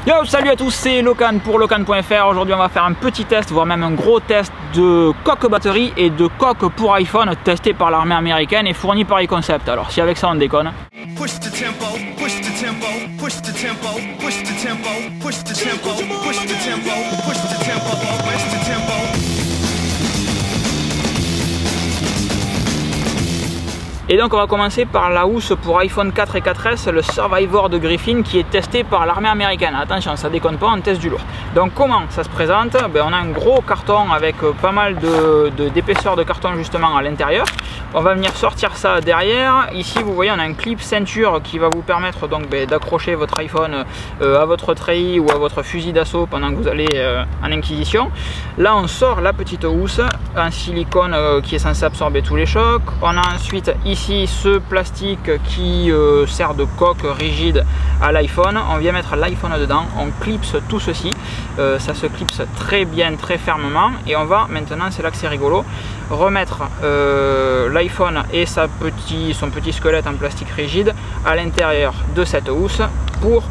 Yo, salut à tous, c'est Locan pour Locan.fr. Aujourd'hui on va faire un petit test, voire même un gros test de coque batterie et de coque pour iPhone testé par l'armée américaine et fourni par iConcept. Alors si avec ça on déconne. Et donc on va commencer par la housse pour iPhone 4 et 4S, le Survivor de Griffin qui est testé par l'armée américaine. Attention, ça déconne pas, on teste du lourd. Donc comment ça se présente? On a un gros carton avec pas mal d'épaisseur de carton justement à l'intérieur. On va venir sortir ça derrière. Ici vous voyez on a un clip ceinture qui va vous permettre donc d'accrocher votre iPhone à votre treillis ou à votre fusil d'assaut pendant que vous allez en inquisition. Là on sort la petite housse en silicone qui est censé absorber tous les chocs. On a ensuite ici ce plastique qui sert de coque rigide à l'iPhone. On vient mettre l'iPhone dedans, on clipse tout ceci, ça se clipse très bien, très fermement, et on va maintenant, c'est là que c'est rigolo, remettre l'iPhone et son petit squelette en plastique rigide à l'intérieur de cette housse pour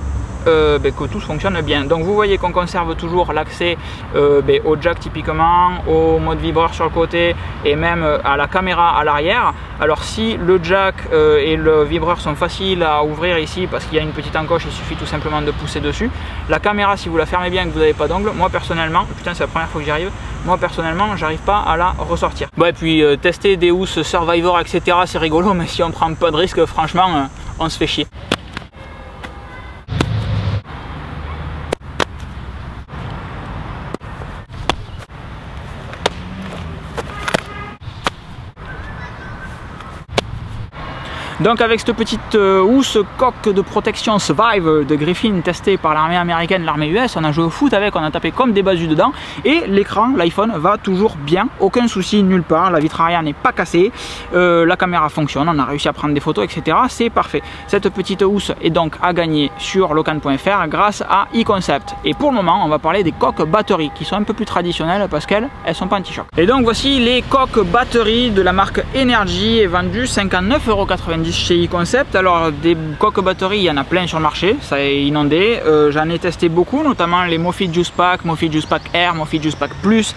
que tout fonctionne bien. Donc vous voyez qu'on conserve toujours l'accès au jack typiquement, au mode vibreur sur le côté et même à la caméra à l'arrière. Alors si le jack et le vibreur sont faciles à ouvrir ici parce qu'il y a une petite encoche, il suffit tout simplement de pousser dessus. La caméra, si vous la fermez bien et que vous n'avez pas d'ongle, moi personnellement, putain c'est la première fois que j'y arrive, moi personnellement j'arrive pas à la ressortir. Et puis tester des housses Survivor etc c'est rigolo, mais si on prend pas de risque franchement on se fait chier. Donc avec cette petite housse coque de protection Survive de Griffin testée par l'armée américaine, l'armée US, on a joué au foot avec, on a tapé comme des basus dedans et l'écran, l'iPhone va toujours bien, aucun souci nulle part, la vitre arrière n'est pas cassée, la caméra fonctionne, on a réussi à prendre des photos etc, c'est parfait. Cette petite housse est donc à gagner sur Locan.fr grâce à iConcept. Et pour le moment on va parler des coques batteries qui sont un peu plus traditionnelles parce qu'elles sont pas anti-choc. Et donc voici les coques batteries de la marque Energy, est vendues 59,90 € chez iConcept. Alors des coques batteries il y en a plein sur le marché, ça est inondé, j'en ai testé beaucoup, notamment les Mophie Juice Pack, Mophie Juice Pack Air, Mophie Juice Pack Plus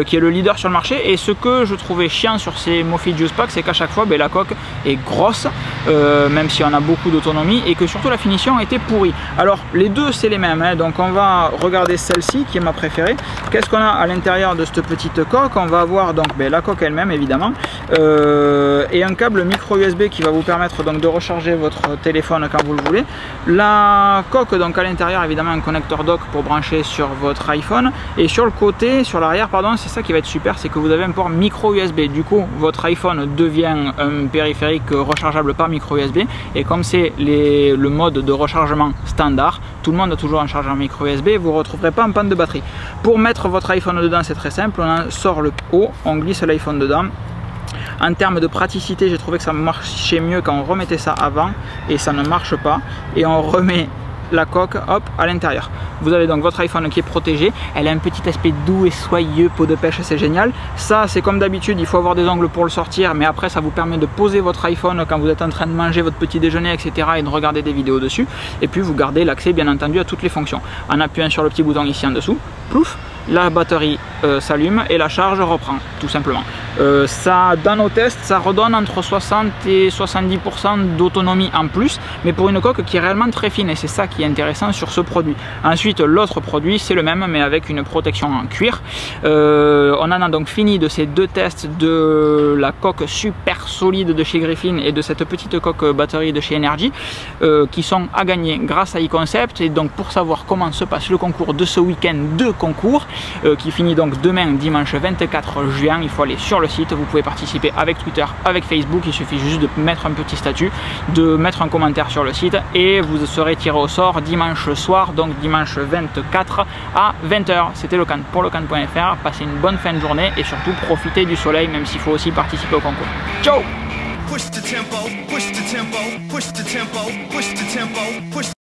qui est le leader sur le marché. Et ce que je trouvais chiant sur ces Mophie Juice Pack, c'est qu'à chaque fois la coque est grosse, même si on a beaucoup d'autonomie, et que surtout la finition était pourrie. Alors les deux c'est les mêmes, donc on va regarder celle-ci qui est ma préférée. Qu'est-ce qu'on a à l'intérieur de cette petite coque? On va avoir donc la coque elle-même évidemment, et un câble micro USB qui va vous permettre donc de recharger votre téléphone quand vous le voulez. La coque donc à l'intérieur évidemment un connecteur dock pour brancher sur votre iPhone, et sur le côté, sur l'arrière pardon, c'est ça qui va être super, c'est que vous avez un port micro USB. Du coup votre iPhone devient un périphérique rechargeable par micro USB, et comme c'est le mode de rechargement standard, tout le monde a toujours un chargeur micro USB, vous ne retrouverez pas en panne de batterie. Pour mettre votre iPhone dedans c'est très simple, on sort le haut, on glisse l'iPhone dedans. En termes de praticité, j'ai trouvé que ça marchait mieux quand on remettait ça avant, et ça ne marche pas, et on remet la coque hop à l'intérieur. Vous avez donc votre iPhone qui est protégé, elle a un petit aspect doux et soyeux, peau de pêche, c'est génial. Ça c'est comme d'habitude, il faut avoir des ongles pour le sortir, mais après ça vous permet de poser votre iPhone quand vous êtes en train de manger votre petit déjeuner etc, et de regarder des vidéos dessus, et puis vous gardez l'accès bien entendu à toutes les fonctions. En appuyant sur le petit bouton ici en dessous, plouf, la batterie s'allume et la charge reprend tout simplement. Ça, dans nos tests, ça redonne entre 60 et 70% d'autonomie en plus, mais pour une coque qui est réellement très fine, et c'est ça qui est intéressant sur ce produit. Ensuite l'autre produit c'est le même mais avec une protection en cuir. On en a donc fini de ces deux tests de la coque super solide de chez Griffin et de cette petite coque batterie de chez Energy, qui sont à gagner grâce à iConcept. Et donc pour savoir comment se passe le concours de ce week-end de concours, qui finit donc demain dimanche 24 juin, il faut aller sur le site, vous pouvez participer avec Twitter, avec Facebook, il suffit juste de mettre un petit statut, de mettre un commentaire sur le site, et vous serez tiré au sort dimanche soir, donc dimanche 24 à 20 h. C'était Locan pour Locan.fr, passez une bonne fin de journée et surtout profitez du soleil, même s'il faut aussi participer au concours. Ciao!